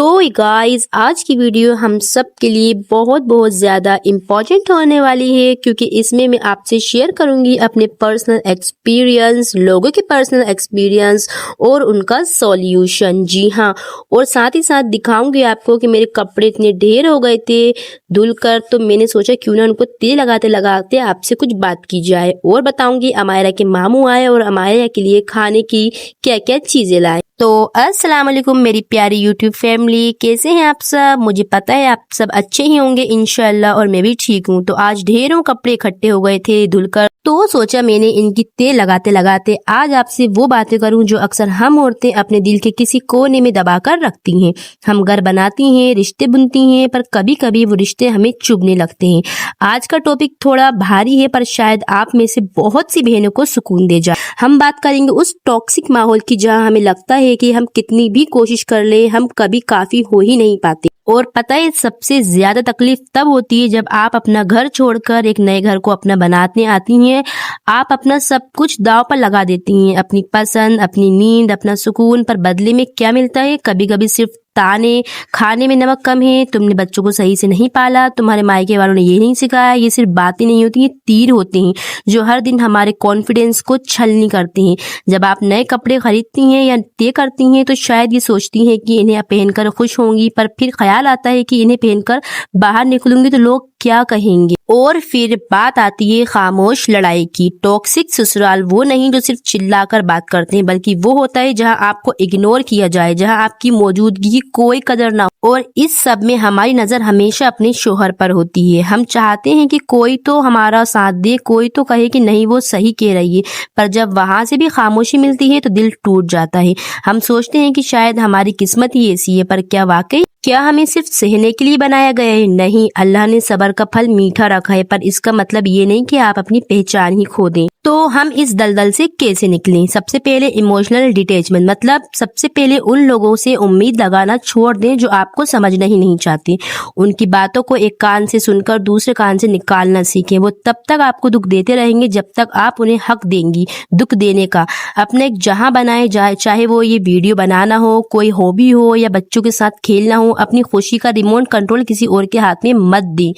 तो गाइस आज की वीडियो हम सब के लिए बहुत ज़्यादा इम्पोर्टेंट होने वाली है, क्योंकि इसमें मैं आपसे शेयर करूंगी अपने पर्सनल एक्सपीरियंस, लोगों के पर्सनल एक्सपीरियंस और उनका सॉल्यूशन। जी हाँ, और साथ ही साथ दिखाऊंगी आपको कि मेरे कपड़े इतने ढेर हो गए थे धुलकर, तो मैंने सोचा क्यों ना उनको तेल लगाते लगाते आपसे कुछ बात की जाए। और बताऊंगी अमायरा के मामू आए और अमायरा के लिए खाने की क्या क्या चीजें लाए। तो अस्सलाम वालेकुम मेरी प्यारी यूट्यूब फैमिली, कैसे हैं आप सब? मुझे पता है आप सब अच्छे ही होंगे इंशाल्लाह, और मैं भी ठीक हूँ। तो आज ढेरों कपड़े इकट्ठे हो गए थे धुलकर, तो सोचा मैंने इनकी तेल लगाते लगाते आज आपसे वो बातें करूं जो अक्सर हम औरतें अपने दिल के किसी कोने में दबा कर रखती हैं। हम घर बनाती हैं, रिश्ते बुनती हैं, पर कभी कभी वो रिश्ते हमें चुभने लगते हैं। आज का टॉपिक थोड़ा भारी है, पर शायद आप में से बहुत सी बहनों को सुकून दे जाए। हम बात करेंगे उस टॉक्सिक माहौल की जहां हमें लगता है कि हम कितनी भी कोशिश कर ले हम कभी काफी हो ही नहीं पाते। और पता है सबसे ज्यादा तकलीफ तब होती है जब आप अपना घर छोड़कर एक नए घर को अपना बनाने आती हैं। आप अपना सब कुछ दांव पर लगा देती हैं, अपनी पसंद, अपनी नींद, अपना सुकून, पर बदले में क्या मिलता है? कभी कभी सिर्फ ताने, खाने में नमक कम है, तुमने बच्चों को सही से नहीं पाला, तुम्हारे मायके वालों ने ये नहीं सिखाया। ये सिर्फ बातें नहीं होती, ये तीर होते हैं जो हर दिन हमारे कॉन्फिडेंस को छलनी करते हैं। जब आप नए कपड़े खरीदती हैं या तय करती हैं तो शायद ये सोचती हैं कि इन्हें पहनकर खुश होंगी, पर फिर ख्याल आता है कि इन्हें पहनकर बाहर निकलूंगी तो लोग क्या कहेंगे। और फिर बात आती है खामोश लड़ाई की। टॉक्सिक ससुराल वो नहीं जो सिर्फ चिल्लाकर बात करते हैं, बल्कि वो होता है जहां आपको इग्नोर किया जाए, जहां आपकी मौजूदगी की कोई कदर ना हो। और इस सब में हमारी नजर हमेशा अपने शोहर पर होती है। हम चाहते हैं कि कोई तो हमारा साथ दे, कोई तो कहे कि नहीं वो सही कह रही है, पर जब वहां से भी खामोशी मिलती है तो दिल टूट जाता है। हम सोचते हैं कि शायद हमारी किस्मत ही ऐसी है, पर क्या वाकई क्या हमें सिर्फ सहने के लिए बनाया गया है? नहीं, अल्लाह ने सब्र का फल मीठा रखा है, पर इसका मतलब ये नहीं कि आप अपनी पहचान ही खो दें। तो हम इस दलदल से कैसे निकलें? सबसे पहले इमोशनल डिटैचमेंट, मतलब सबसे पहले उन लोगों से उम्मीद लगाना छोड़ दें जो आपको समझना ही नहीं चाहते। उनकी बातों को एक कान से सुनकर दूसरे कान से निकालना सीखें। वो तब तक आपको दुख देते रहेंगे जब तक आप उन्हें हक देंगी दुख देने का। अपने एक जहां बनाए जाए, चाहे वो ये वीडियो बनाना हो, कोई हॉबी हो या बच्चों के साथ खेलना हो, अपनी खुशी का रिमोट कंट्रोल किसी और के हाथ में मत दें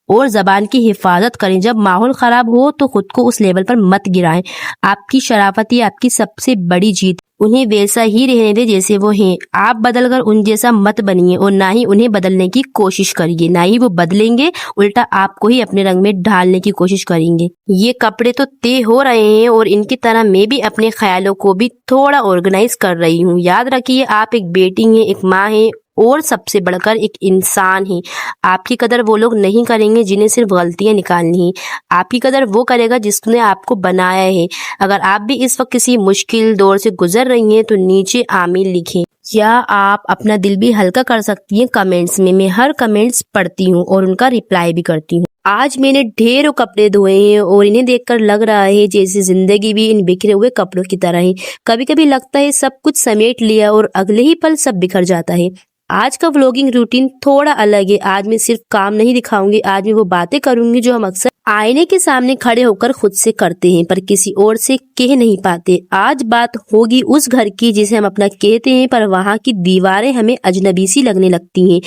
और जबान की हिफाजत करें। जब माहौल खराब हो तो खुद को उस लेवल पर मत गिराएं। आपकी शराफत ही आपकी सबसे बड़ी जीत। उन्हें वैसा ही रहने दे जैसे वो हैं। आप बदलकर उन जैसा मत बनिए और ना ही उन्हें बदलने की कोशिश करिए। ना ही वो बदलेंगे, उल्टा आपको ही अपने रंग में ढालने की कोशिश करेंगे। ये कपड़े तो तय हो रहे हैं और इनकी तरह मैं भी अपने ख्यालों को भी थोड़ा ऑर्गेनाइज कर रही हूँ। याद रखिए आप एक बेटी हैं, एक माँ हैं और सबसे बढ़कर एक इंसान है। आपकी कदर वो लोग नहीं करेंगे जिन्हें सिर्फ गलतियां निकालनी है। आपकी कदर वो करेगा जिसने आपको बनाया है। अगर आप भी इस वक्त किसी मुश्किल दौर से गुजर रही हैं तो नीचे आमीन लिखें, या आप अपना दिल भी हल्का कर सकती हैं कमेंट्स में। मैं हर कमेंट्स पढ़ती हूँ और उनका रिप्लाई भी करती हूँ। आज मैंने ढेरों कपड़े धोए हैं और इन्हें देखकर लग रहा है जैसे जिंदगी भी इन बिखरे हुए कपड़ों की तरह है। कभी कभी लगता है सब कुछ समेट लिया और अगले ही पल सब बिखर जाता है। आज का व्लॉगिंग रूटीन थोड़ा अलग है। आज मैं सिर्फ काम नहीं दिखाऊंगी, आज मैं वो बातें करूंगी जो हम अक्सर आईने के सामने खड़े होकर खुद से करते हैं पर किसी और से कह नहीं पाते। आज बात होगी उस घर की जिसे हम अपना कहते हैं पर वहाँ की दीवारें हमें अजनबी सी लगने लगती हैं,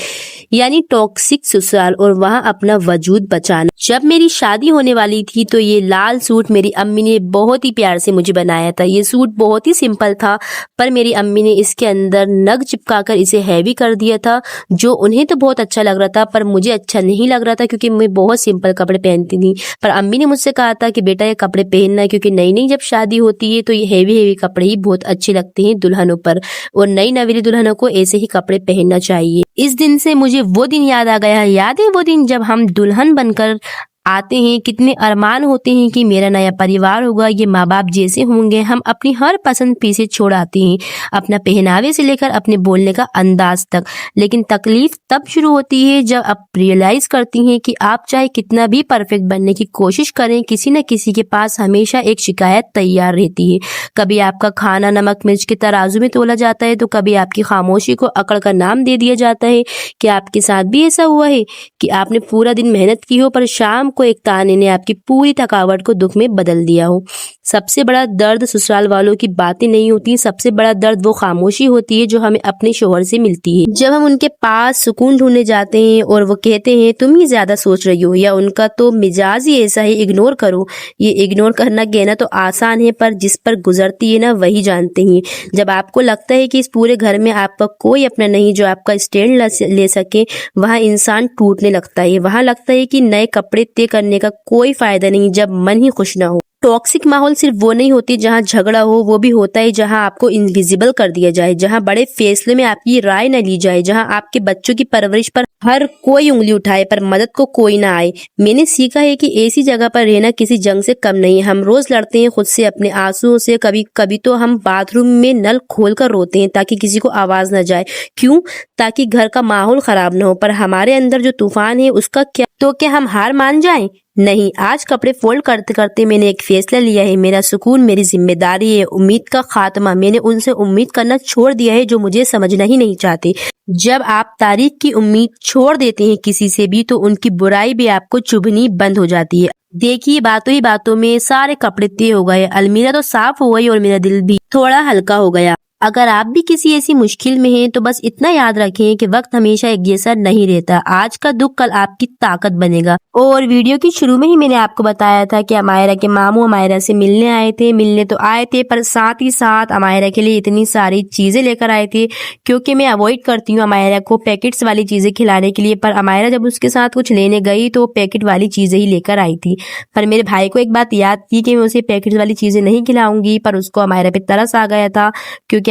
यानी टॉक्सिक ससुराल और वहाँ अपना वजूद बचाना। जब मेरी शादी होने वाली थी तो ये लाल सूट मेरी अम्मी ने बहुत ही प्यार से मुझे बनाया था। ये सूट बहुत ही सिंपल था, पर मेरी अम्मी ने इसके अंदर नग चिपकाकर इसे हैवी कर दिया था, जो उन्हें तो बहुत अच्छा लग रहा था पर मुझे अच्छा नहीं लग रहा था क्योंकि मैं बहुत सिंपल कपड़े पहनती थी। पर अम्मी ने मुझसे कहा था कि बेटा ये कपड़े पहनना, क्योंकि नई नई जब शादी होती है तो ये हेवी कपड़े ही बहुत अच्छे लगते हैं दुल्हनों पर, और नई नवेली दुल्हनों को ऐसे ही कपड़े पहनना चाहिए। इस दिन से मुझे वो दिन याद आ गया। याद है वो दिन जब हम दुल्हन बनकर आते हैं, कितने अरमान होते हैं कि मेरा नया परिवार होगा, ये माँ बाप जैसे होंगे। हम अपनी हर पसंद पीछे छोड़ आते हैं, अपना पहनावे से लेकर अपने बोलने का अंदाज तक। लेकिन तकलीफ तब शुरू होती है जब आप रियलाइज करती हैं कि आप चाहे कितना भी परफेक्ट बनने की कोशिश करें, किसी न किसी के पास हमेशा एक शिकायत तैयार रहती है। कभी आपका खाना नमक मिर्च के तराजू में तोला जाता है तो कभी आपकी खामोशी को अकड़ का नाम दे दिया जाता है। क्या आपके साथ भी ऐसा हुआ है कि आपने पूरा दिन मेहनत की हो पर शाम को एक ताने ने आपकी पूरी थकावट को दुख में बदल दिया हो? सबसे बड़ा दर्द ससुराल वालों की बातें नहीं होती, सबसे बड़ा दर्द वो खामोशी होती है जो हमें अपने शोहर से मिलती है। जब हम उनके पास सुकून ढूंढने जाते हैं और वो कहते हैं तुम ही ज्यादा सोच रही हो, या उनका तो मिजाज ही ऐसा है, इग्नोर करो। ये इग्नोर करना कहना तो आसान है, पर जिस पर गुजरती है ना वही जानते हैं। जब आपको लगता है कि इस पूरे घर में आपका कोई अपना नहीं जो आपका स्टैंड ले सके, वहाँ इंसान टूटने लगता है। वहाँ लगता है कि नए कपड़े तय करने का कोई फायदा नहीं जब मन ही खुश ना हो। टॉक्सिक माहौल सिर्फ वो नहीं होती जहाँ झगड़ा हो, वो भी होता है जहाँ आपको इनविजिबल कर दिया जाए, जहाँ बड़े फैसले में आपकी राय न ली जाए, जहाँ आपके बच्चों की परवरिश पर हर कोई उंगली उठाए पर मदद को कोई ना आए। मैंने सीखा है कि ऐसी जगह पर रहना किसी जंग से कम नहीं। हम रोज लड़ते हैं खुद से, अपने आंसुओं से, कभी कभी तो हम बाथरूम में नल खोलकर रोते हैं ताकि किसी को आवाज न जाए। क्यों? ताकि घर का माहौल खराब न हो। पर हमारे अंदर जो तूफान है उसका क्या? तो क्या हम हार मान जाएं? नहीं। आज कपड़े फोल्ड करते करते मैंने एक फैसला लिया है। मेरा सुकून मेरी जिम्मेदारी है, उम्मीद का खात्मा। मैंने उनसे उम्मीद करना छोड़ दिया है जो मुझे समझना ही नहीं चाहते। जब आप तारीफ की उम्मीद छोड़ देते हैं किसी से भी, तो उनकी बुराई भी आपको चुभनी बंद हो जाती है। देखिए, बातों ही बातों में सारे कपड़े तय हो गए, अलमीरा तो साफ हो गई और मेरा दिल भी थोड़ा हल्का हो गया। अगर आप भी किसी ऐसी मुश्किल में हैं तो बस इतना याद रखें कि वक्त हमेशा एक जैसा नहीं रहता। आज का दुख कल आपकी ताकत बनेगा। और वीडियो की शुरू में ही मैंने आपको बताया था कि अमायरा के मामू अमायरा से मिलने आए थे। मिलने तो आए थे, पर साथ ही साथ अमायरा के लिए इतनी सारी चीजें लेकर आए थे, क्योंकि मैं अवॉइड करती हूँ अमायरा को पैकेट्स वाली चीजें खिलाने के लिए। पर अमायरा जब उसके साथ कुछ लेने गई तो पैकेट वाली चीजें ही लेकर आई थी। पर मेरे भाई को एक बात याद थी कि मैं उसे पैकेट वाली चीजें नहीं खिलाऊंगी, पर उसको अमायरा पे तरस आ गया था, क्योंकि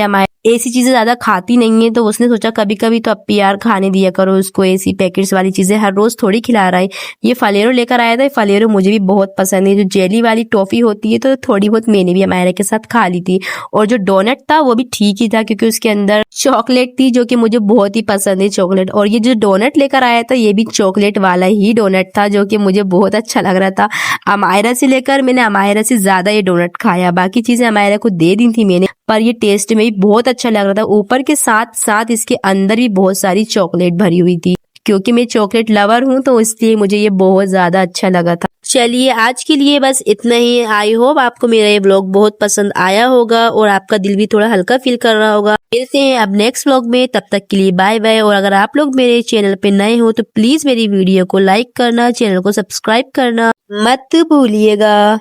ऐसी चीजें ज्यादा खाती नहीं है। तो उसने सोचा कभी कभी तो अब यार खाने दिया करो उसको, ऐसी पैकेट्स वाली चीजें हर रोज थोड़ी खिला रहा है। ये फलेरो लेकर आया था। फलेरो मुझे भी बहुत पसंद है, जो जेली वाली टॉफी होती है, तो थोड़ी बहुत मैंने भी अमायरा के साथ खा ली थी। और जो डोनट था वो भी ठीक ही था, क्योंकि उसके अंदर चॉकलेट थी, जो कि मुझे बहुत ही पसंद है चॉकलेट। और ये जो डोनट लेकर आया था ये भी चॉकलेट वाला ही डोनट था, जो कि मुझे बहुत अच्छा लग रहा था। अमायरा से लेकर मैंने अमायरा से ज्यादा ये डोनट खाया। बाकी चीजें अमायरा को दे दी थी मैंने, पर ये टेस्ट में भी बहुत अच्छा लग रहा था। ऊपर के साथ साथ इसके अंदर भी बहुत सारी चॉकलेट भरी हुई थी। क्योंकि मैं चॉकलेट लवर हूँ तो इसलिए मुझे ये बहुत ज्यादा अच्छा लगा था। चलिए, आज के लिए बस इतना ही। आई होप आपको मेरा ये व्लॉग बहुत पसंद आया होगा और आपका दिल भी थोड़ा हल्का फील कर रहा होगा। मिलते हैं अब नेक्स्ट व्लॉग में, तब तक के लिए बाय बाय। और अगर आप लोग मेरे चैनल पे नए हो तो प्लीज मेरी वीडियो को लाइक करना, चैनल को सब्सक्राइब करना मत भूलिएगा।